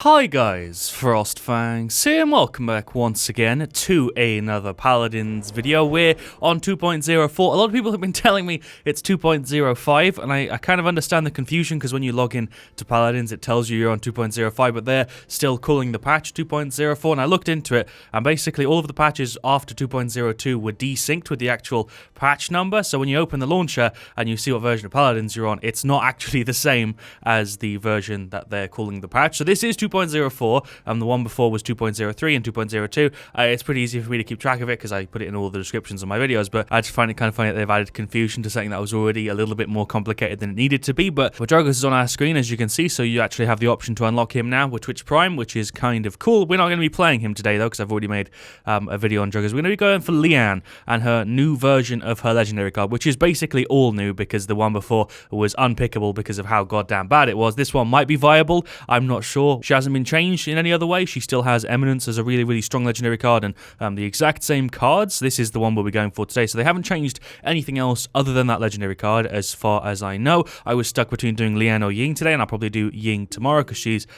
Hi guys, FrostFangs here and welcome back once again to another Paladins video. We're on 2.04. A lot of people have been telling me it's 2.05 and I kind of understand the confusion because when you log in to Paladins it tells you you're on 2.05, but they're still calling the patch 2.04, and I looked into it and basically all of the patches after 2.02 were desynced with the actual patch number. So when you open the launcher and you see what version of Paladins you're on, it's not actually the same as the version that they're calling the patch. So this is 2.04, the one before was 2.03 and 2.02. It's pretty easy for me to keep track of it because I put it in all the descriptions of my videos, but I just find it kind of funny that they've added confusion to something that was already a little bit more complicated than it needed to be. But Rodrogos is on our screen, as you can see, so you actually have the option to unlock him now with Twitch Prime, which is kind of cool. We're not going to be playing him today, though, because I've already made a video on Rodrogos. We're going to be going for Lian and her new version of her legendary card, which is basically all new because the one before was unpickable because of how goddamn bad it was. This one might be viable. I'm not sure. She hasn't been changed in any other way. She still has Eminence as a really, really strong legendary card and the exact same cards. This is the one we'll be going for today. So they haven't changed anything else other than that legendary card as far as I know. I was stuck between doing Lian or Ying today, and I'll probably do Ying tomorrow because she's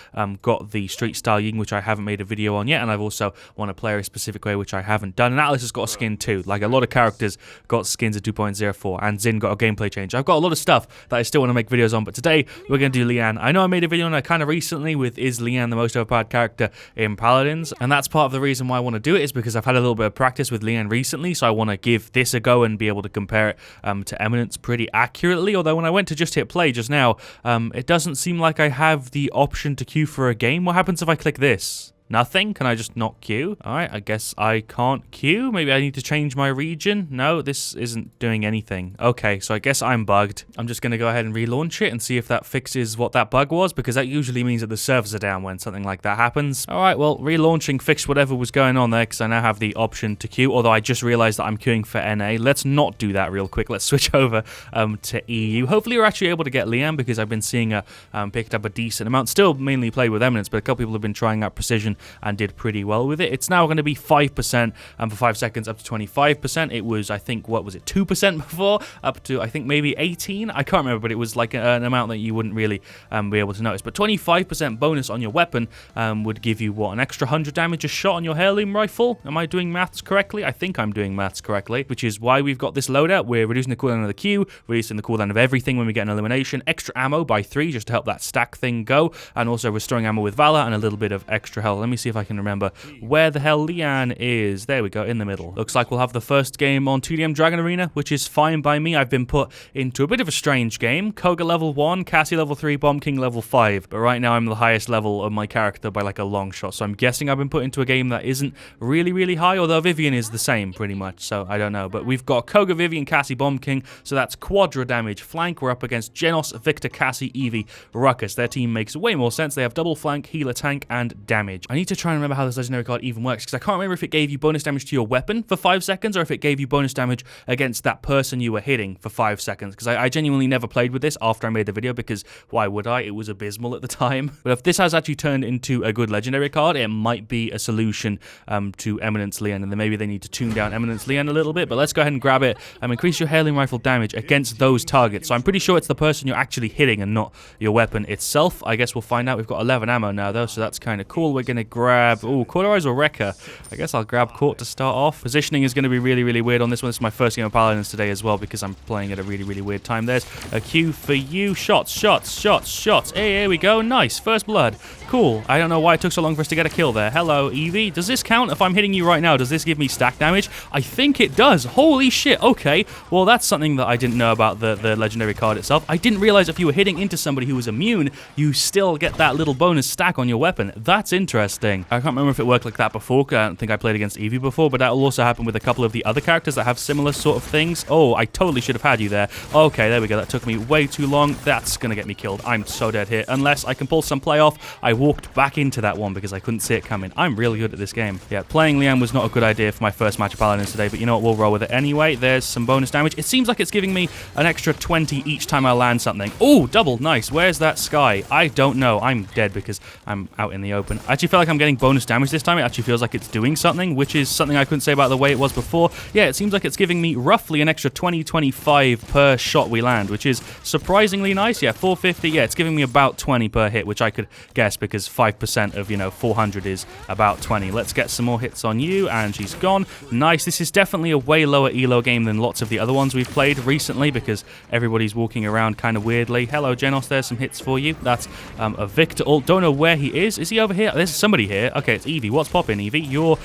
got the street style Ying, which I haven't made a video on yet, and I've also want to play her a specific way, which I haven't done. And Atlas has got a skin too. Like a lot of characters got skins at 2.04, and Zin got a gameplay change. I've got a lot of stuff that I still want to make videos on, but today we're going to do Lian. I know I made a video on her kind of recently with Is Lian the most overpowered character in Paladins, and that's part of the reason why I want to do it, is because I've had a little bit of practice with Lian recently, so I want to give this a go and be able to compare it to Eminence pretty accurately. Although when I went to just hit play just now, it doesn't seem like I have the option to queue for a game. What happens if I click this? Nothing? Can I just not queue? Alright, I guess I can't queue. Maybe I need to change my region. No, this isn't doing anything. Okay, so I guess I'm bugged. I'm just going to go ahead and relaunch it and see if that fixes what that bug was, because that usually means that the servers are down when something like that happens. Alright, well, relaunching fixed whatever was going on there, because I now have the option to queue, although I just realized that I'm queuing for NA. Let's not do that real quick. Let's switch over to EU. Hopefully we're actually able to get Lian, because I've been seeing her picked up a decent amount. Still mainly played with Eminence, but a couple people have been trying out Precision and did pretty well with it. It's now going to be 5% for 5 seconds up to 25%. It was, I think, what was it, 2% before, up to, I think, maybe 18? I can't remember, but it was like an amount that you wouldn't really be able to notice. But 25% bonus on your weapon would give you, what, an extra 100 damage a shot on your heirloom rifle? Am I doing maths correctly? I think I'm doing maths correctly, which is why we've got this loadout. We're reducing the cooldown of the Q, reducing the cooldown of everything when we get an elimination, extra ammo by 3 just to help that stack thing go, and also restoring ammo with Valor and a little bit of extra health. Let me see if I can remember where the hell Lian is. There we go, in the middle. Looks like we'll have the first game on 2DM Dragon Arena, which is fine by me. I've been put into a bit of a strange game. Koga level 1, Cassie level 3, Bomb King level 5. But right now I'm the highest level of my character by like a long shot. So I'm guessing I've been put into a game that isn't really, really high, although Vivian is the same pretty much. So I don't know. But we've got Koga, Vivian, Cassie, Bomb King. So that's quadra damage. Flank, we're up against Genos, Victor, Cassie, Evie, Ruckus. Their team makes way more sense. They have double flank, healer, tank, and damage. I need to try and remember how this legendary card even works, because I can't remember if it gave you bonus damage to your weapon for 5 seconds or if it gave you bonus damage against that person you were hitting for 5 seconds, because I genuinely never played with this after I made the video, because why would I? It was abysmal at the time. But if this has actually turned into a good legendary card, it might be a solution to Eminence Lian, and then maybe they need to tune down Eminence Lian a little bit. But let's go ahead and grab it. Increase your heirloom rifle damage against those targets. So I'm pretty sure it's the person you're actually hitting and not your weapon itself. I guess we'll find out. We've got 11 ammo now though, so that's kind of cool. We're going to grab, Cauterize or Wrecker. I guess I'll grab Court to start off. Positioning is going to be really, really weird on this one. This is my first game of Paladins today as well, because I'm playing at a really, really weird time. There's a Q for you. Shots, shots, shots, shots. Hey, here we go. Nice. First blood. Cool. I don't know why it took so long for us to get a kill there. Hello, Evie. Does this count if I'm hitting you right now? Does this give me stack damage? I think it does. Holy shit. Okay. Well, that's something that I didn't know about the legendary card itself. I didn't realize if you were hitting into somebody who was immune, you still get that little bonus stack on your weapon. That's interesting. I can't remember if it worked like that before. I don't think I played against Evie before, but that will also happen with a couple of the other characters that have similar sort of things. Oh, I totally should have had you there. Okay, there we go. That took me way too long. That's going to get me killed. I'm so dead here. Unless I can pull some play off. I walked back into that one because I couldn't see it coming. I'm really good at this game. Yeah, playing Lian was not a good idea for my first match of Paladins today, but you know what? We'll roll with it anyway. There's some bonus damage. It seems like it's giving me an extra 20 each time I land something. Oh, double. Nice. Where's that sky? I don't know. I'm dead because I'm out in the open. I actually feel like I'm getting bonus damage this time. It actually feels like it's doing something, which is something I couldn't say about the way it was before. Yeah, it seems like it's giving me roughly an extra 20-25 per shot we land, which is surprisingly nice. Yeah, 450. Yeah, it's giving me about 20 per hit, which I could guess because 5% of, 400 is about 20. Let's get some more hits on you, and she's gone. Nice. This is definitely a way lower elo game than lots of the other ones we've played recently because everybody's walking around kind of weirdly. Hello, Genos. There's some hits for you. That's a Victor ult. Don't know where he is. Is he over here? There's somebody here. Okay, it's Evie. What's popping, Evie? You're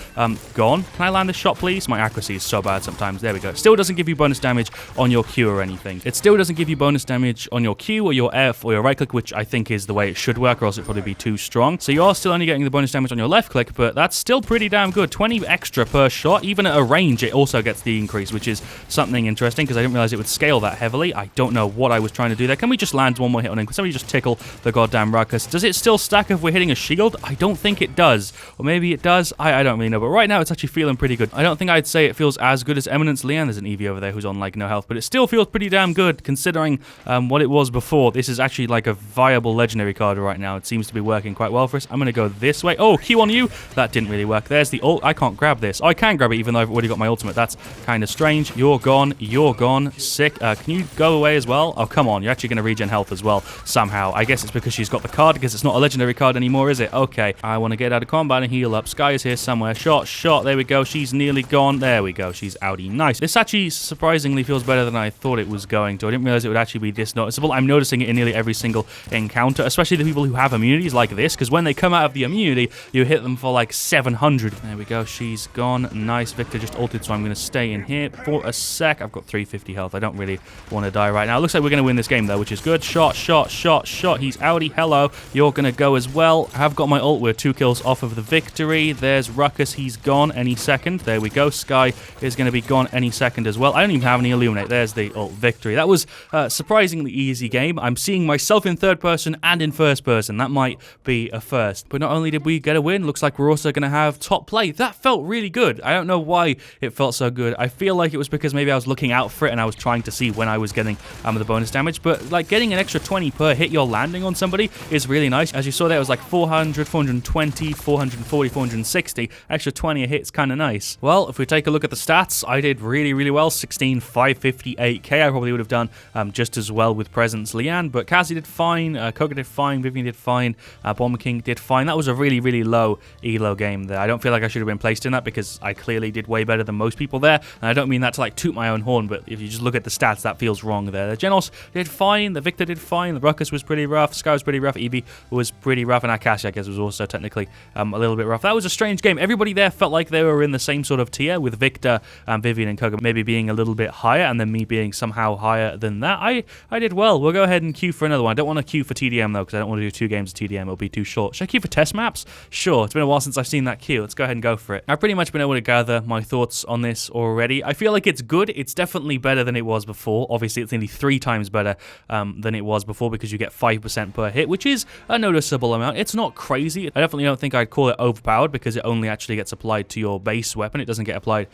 gone. Can I land this shot, please? My accuracy is so bad sometimes. There we go. Still doesn't give you bonus damage on your Q or anything. It still doesn't give you bonus damage on your Q or your F or your right click, which I think is the way it should work, or else it'd probably be too strong. So you are still only getting the bonus damage on your left click, but that's still pretty damn good. 20 extra per shot. Even at a range, it also gets the increase, which is something interesting because I didn't realize it would scale that heavily. I don't know what I was trying to do there. Can we just land one more hit on him? Can somebody just tickle the goddamn ruckus? Does it still stack if we're hitting a shield? I don't think it does. Or maybe it does. I don't really know. But right now, it's actually feeling pretty good. I don't think I'd say it feels as good as Eminence Lian. There's an Eevee over there who's on like no health, but it still feels pretty damn good considering what it was before. This is actually like a viable legendary card right now. It seems to be working quite well for us. I'm going to go this way. Oh, Q on you. That didn't really work. There's the ult. I can't grab this. Oh, I can grab it even though I've already got my ultimate. That's kind of strange. You're gone. You're gone. Sick. Can you go away as well? Oh, come on. You're actually going to regen health as well somehow. I guess it's because she's got the card because it's not a legendary card anymore, is it? Okay. I want to get out of combat and heal up. Sky is here somewhere. Shot. There we go. She's nearly gone. There we go. She's outie. Nice. This actually surprisingly feels better than I thought it was going to. I didn't realize it would actually be this noticeable. I'm noticing it in nearly every single encounter, especially the people who have immunities like this, because when they come out of the immunity, you hit them for like 700. There we go. She's gone. Nice. Victor just ulted, so I'm going to stay in here for a sec. I've got 350 health. I don't really want to die right now. Looks like we're going to win this game, though, which is good. Shot. He's outie. Hello. You're going to go as well. I've got my ult. We're 2 kills off of the victory. There's Ruckus. He's gone any second. There we go. Sky is going to be gone any second as well. I don't even have any Illuminate. There's the ult victory. That was a surprisingly easy game. I'm seeing myself in third person and in first person. That might be a first. But not only did we get a win, looks like we're also going to have top play. That felt really good. I don't know why it felt so good. I feel like it was because maybe I was looking out for it and I was trying to see when I was getting the bonus damage. But like getting an extra 20 per hit you're landing on somebody is really nice. As you saw there, it was like 400, 420, 440, 460. Extra 20 a hit is kind of nice. Well, if we take a look at the stats, I did really, really well. 16, 558k. I probably would have done just as well with Presence Lian, but Cassie did fine, Koga did fine, Vivian did fine, Bomber King did fine. That was a really, really low elo game there. I don't feel like I should have been placed in that because I clearly did way better than most people there, and I don't mean that to like toot my own horn, but if you just look at the stats, that feels wrong there. The Genos did fine, the Victor did fine, the Ruckus was pretty rough, Sky was pretty rough, Eevee was pretty rough, and Akashi, I guess, was also technically a little bit rough. That was a strange game. Everybody there felt like they were in the same sort of tier, with Victor, Vivian, and Koga maybe being a little bit higher, and then me being somehow higher than that. I did well. We'll go ahead and queue for another one. I don't want to queue for TDM, though, because I don't want to do 2 games of TDM. It'll be too short. Should I queue for test maps? Sure. It's been a while since I've seen that queue. Let's go ahead and go for it. I've pretty much been able to gather my thoughts on this already. I feel like it's good. It's definitely better than it was before. Obviously, it's nearly 3 times better than it was before because you get 5% per hit, which is a noticeable amount. It's not crazy. I definitely don't think I'd call it overpowered because it only actually gets applied to your base weapon. It doesn't get applied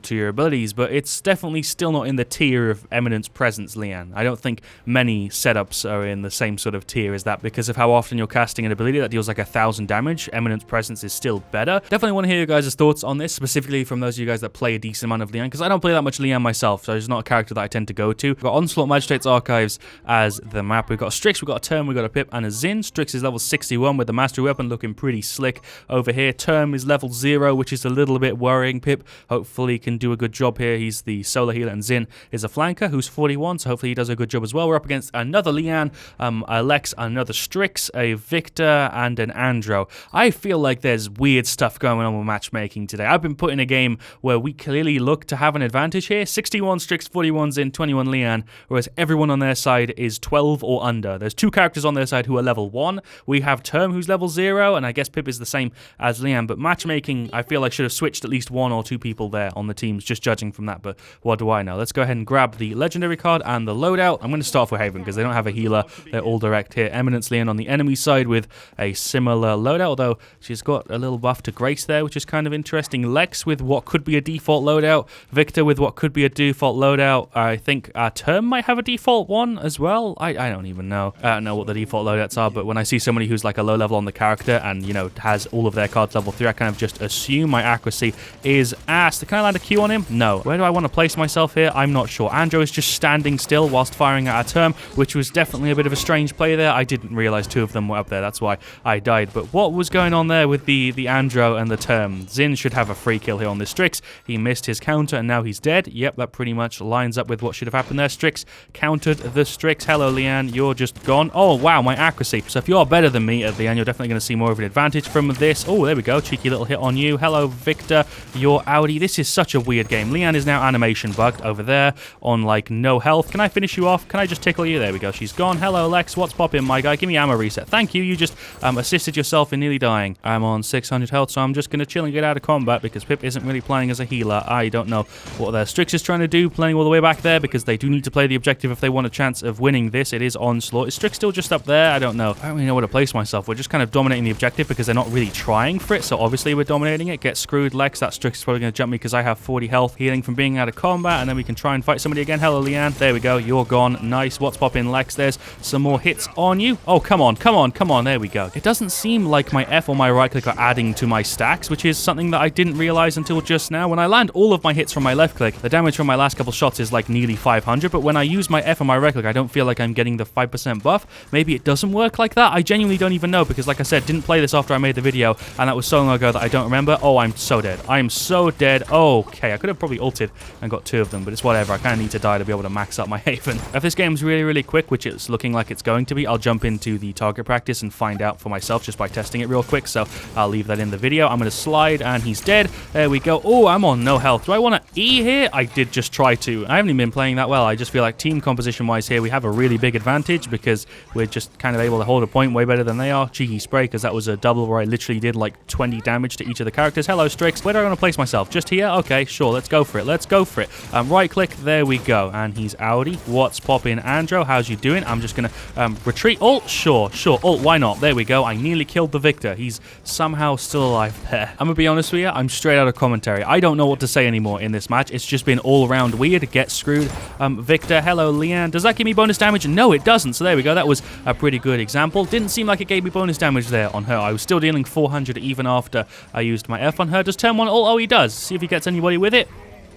to your abilities, but it's definitely still not in the tier of Eminence Presence Lian. I don't think many setups are in the same sort of tier as that because of how often you're casting an ability that deals like 1,000 damage. Eminence Presence is still better. Definitely want to hear your guys' thoughts on this, specifically from those of you guys that play a decent amount of Lian, because I don't play that much Lian myself, so it's not a character that I tend to go to. We've got Onslaught Magistrate's Archives as the map. We've got a Strix, we've got a Term, we've got a Pip, and a Xin. Strix is level 61 with the Mastery Weapon looking pretty slick over here. Term is level 0, which is a little bit worrying. Pip hopefully can do a good job here. He's the solo healer, and Xin is a flanker who's 41, so hopefully he does a good job as well. We're up against another Lian, a Lex, another Strix, a Victor, and an Andro. I feel like there's weird stuff going on with matchmaking today. I've been put in a game where we clearly look to have an advantage here. 61 Strix, 41 Xin, 21 Lian, whereas everyone on their side is 12 or under. There's 2 characters on their side who are level 1. We have Term who's level 0, and I guess Pip is the same as Lian, but matchmaking, I feel like should have switched at least 1 or 2 people there on the teams, just judging from that, but what do I know? Let's go ahead and grab the legendary card and the loadout. I'm going to start off with Haven because they don't have a healer. They're all direct here. Eminence Lian on the enemy side with a similar loadout, although she's got a little buff to Grace there, which is kind of interesting. Lex with what could be a default loadout. Victor with what could be a default loadout. I think Term might have a default one as well. I don't even know. I don't know what the default loadouts are, but when I see somebody who's like a low level on the character and, you know, has all of their cards level 3, I kind of just assume my accuracy is ass. Can I land a Q on him? No. Where do I want to place myself here? I'm not sure. Andrew is just standing still whilst firing at a term, which was definitely a bit of a strange play there. I didn't realize 2 of them were up there. That's why I died. But what was going on there with the Andro and the term? Zin should have a free kill here on this Strix. He missed his counter and now he's dead. Yep, that pretty much lines up with what should have happened there. Strix countered the Strix. Hello, Lian. You're just gone. Oh, wow, my accuracy. So if you're better than me at Lian, you're definitely going to see more of an advantage from this. Oh, there we go. Cheeky little hit on you. Hello, Victor. You're outie. This is such a weird game. Lian is now animation bugged over there on, like, no health. Can I finish you off? Can I just tickle you? There we go. She's gone. Hello, Lex. What's poppin', my guy? Give me ammo reset. Thank you. You just assisted yourself in nearly dying. I'm on 600 health, so I'm just going to chill and get out of combat because Pip isn't really playing as a healer. I don't know what their Strix is trying to do, playing all the way back there because they do need to play the objective if they want a chance of winning this. It is Onslaught. Is Strix still just up there? I don't know. I don't really know where to place myself. We're just kind of dominating the objective because they're not really trying for it, so obviously we're dominating it. Get screwed, Lex. That Strix is probably going to jump me because I have 40 health healing from being out of combat, and then we can try and fight somebody again. Hello, Lian. There we go. You're gone. Nice. What's popping, Lex? There's some more hits on you. Oh, come on. Come on. Come on. There we go. It doesn't seem like my F or my right click are adding to my stacks, which is something that I didn't realize until just now. When I land all of my hits from my left click, the damage from my last couple shots is like nearly 500, but when I use my F and my right click, I don't feel like I'm getting the 5% buff. Maybe it doesn't work like that. I genuinely don't even know because, like I said, didn't play this after I made the video, and that was so long ago that I don't remember. Oh, I'm so dead. I am so dead. Okay, I could have probably ulted and got 2 of them, but it's whatever. I kind of need to die to be able to max up my Haven. If this game's really, really quick, which it's looking like it's going to be, I'll jump into the target practice and find out for myself just by testing it real quick, so I'll leave that in the video. I'm going to slide, and he's dead. There we go. Oh, I'm on no health. Do I want to E here? I did just try to. I haven't even been playing that well. I just feel like team composition-wise here, we have a really big advantage because we're just kind of able to hold a point way better than they are. Cheeky spray, because that was a double where I literally did like 20 damage to each of the characters. Hello, Strix. Where do I want to place myself? Just here? Okay, sure. Let's go for it. Let's go for it. Right click. There we go. And he's outie. What's poppin', Andro? How's you doing? I'm just going to retreat. Ult? Sure. Ult. Why not? There we go. I nearly killed the Victor. He's somehow still alive there. I'm going to be honest with you. I'm straight out of commentary. I don't know what to say anymore in this match. It's just been all around weird. Get screwed. Victor. Hello, Lian. Does that give me bonus damage? No, it doesn't. So there we go. That was a pretty good example. Didn't seem like it gave me bonus damage there on her. I was still dealing 400 even after I used my F on her. Does turn 1 ult? Oh, he does. See if he gets anybody with it.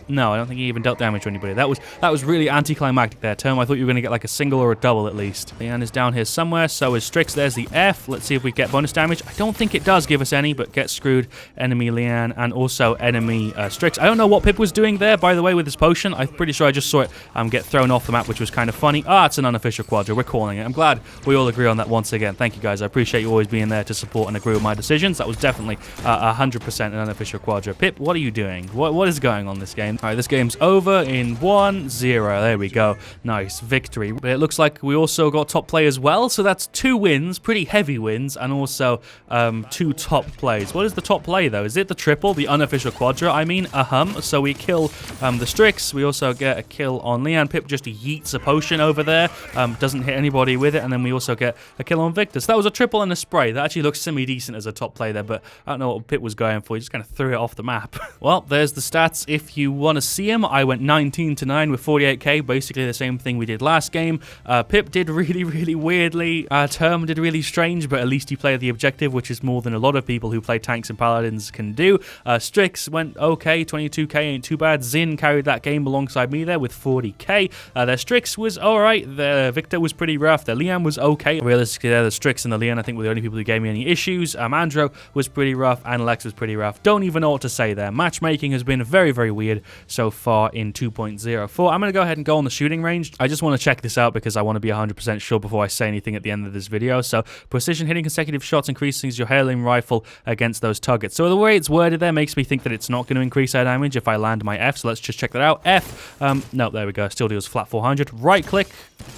No, I don't think he even dealt damage to anybody. That was really anticlimactic there, Term. I thought you were going to get like a single or a double at least. Lian is down here somewhere, so is Strix. There's the F. Let's see if we get bonus damage. I don't think it does give us any, but get screwed. Enemy Lian and also enemy Strix. I don't know what Pip was doing there, by the way, with his potion. I'm pretty sure I just saw it get thrown off the map, which was kind of funny. Ah, it's an unofficial quadra. We're calling it. I'm glad we all agree on that once again. Thank you, guys. I appreciate you always being there to support and agree with my decisions. That was definitely 100% an unofficial quadra. Pip, what are you doing? What is going on this game? All right, this game's over in 1-0. There we go. Nice victory. But it looks like we also got top play as well. So that's 2 wins, pretty heavy wins, and also 2 top plays. What is the top play though? Is it the triple, the unofficial quadra? I mean, So we kill the Strix. We also get a kill on Lian. Pip just yeets a potion over there. Doesn't hit anybody with it, and then we also get a kill on Victor. So that was a triple and a spray. That actually looks semi-decent as a top play there, but I don't know what Pip was going for. He just kind of threw it off the map. Well, there's the stats. If you want to see them, I went 19-9 with 48k, basically the same thing we did last game. Pip did really, really weirdly. Term did really strange, but at least he played the objective, which is more than a lot of people who play tanks and paladins can do. Strix went okay, 22k ain't too bad. Zin carried that game alongside me there with 40k. Their Strix was alright, their Victor was pretty rough, their Lian was okay. Realistically, the Strix and the Lian I think were the only people who gave me any issues. Andro was pretty rough, and Lex was pretty rough. Don't even know what to say there. Matchmaking has been very, very weird so far in 2.04. I'm going to go ahead and go on the shooting range. I just want to check this out because I want to be 100% sure before I say anything at the end of this video. So precision hitting consecutive shots increases your hailing rifle against those targets. So the way it's worded there makes me think that it's not going to increase our damage if I land my F. So let's just check that out. F. No, there we go. Still deals flat 400. Right click.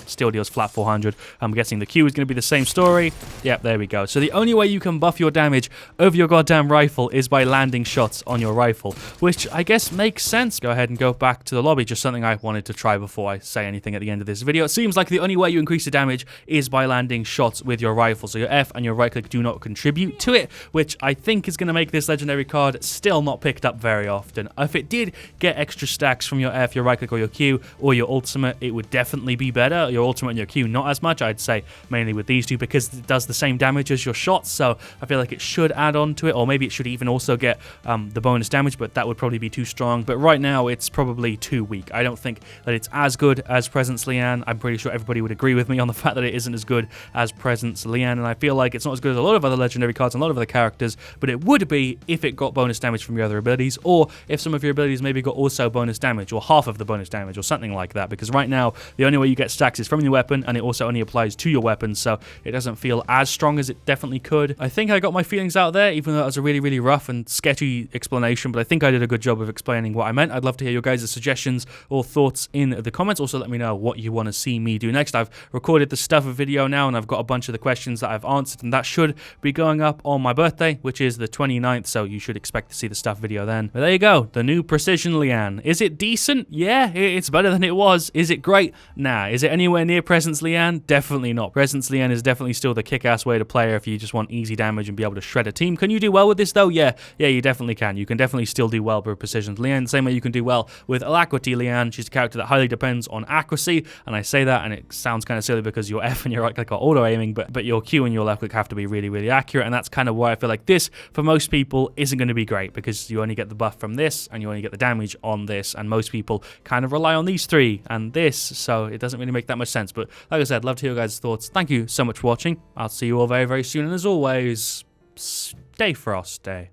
Still deals flat 400. I'm guessing the Q is going to be the same story. Yep, there we go. So the only way you can buff your damage of your goddamn rifle is by landing shots on your rifle, which I guess makes sense. sense, go ahead and go back to the lobby. Just something I wanted to try before I say anything at the end of this video. It seems like the only way you increase the damage is by landing shots with your rifle. So your F and your right click do not contribute to it, which I think is going to make this legendary card still not picked up very often. If it did get extra stacks from your F, your right click, or your Q, or your ultimate, it would definitely be better. Your ultimate and your Q, not as much, I'd say, mainly with these two, because it does the same damage as your shots. So I feel like it should add on to it, or maybe it should even also get the bonus damage, but that would probably be too strong. But right now, it's probably too weak. I don't think that it's as good as Presence Lian. I'm pretty sure everybody would agree with me on the fact that it isn't as good as Presence Lian, and I feel like it's not as good as a lot of other legendary cards and a lot of other characters, but it would be if it got bonus damage from your other abilities, or if some of your abilities maybe got also bonus damage, or half of the bonus damage, or something like that, because right now, the only way you get stacks is from your weapon, and it also only applies to your weapon, so it doesn't feel as strong as it definitely could. I think I got my feelings out there, even though that was a really, really rough and sketchy explanation, but I think I did a good job of explaining what I meant. I'd love to hear your guys' suggestions or thoughts in the comments. Also, let me know what you want to see me do next. I've recorded the stuff of video now, and I've got a bunch of the questions that I've answered, and that should be going up on my birthday, which is the 29th, so you should expect to see the stuff video then. But there you go, the new Precision Lian. Is it decent? Yeah, it's better than it was. Is it great? Nah. Is it anywhere near Presence Lian? Definitely not. Presence Lian is definitely still the kick-ass way to play if you just want easy damage and be able to shred a team. Can you do well with this though? Yeah, you definitely can. You can definitely still do well with Precision Lian, same way you can do well with Alacrity Lian. She's a character that highly depends on accuracy, and I say that and it sounds kind of silly because your F and your right click are auto-aiming, but your Q and your left click have to be really, really accurate, and that's kind of why I feel like this, for most people, isn't going to be great, because you only get the buff from this, and you only get the damage on this, and most people kind of rely on these three and this, so it doesn't really make that much sense. But like I said, love to hear your guys' thoughts. Thank you so much for watching. I'll see you all very, very soon, and as always, stay frosty.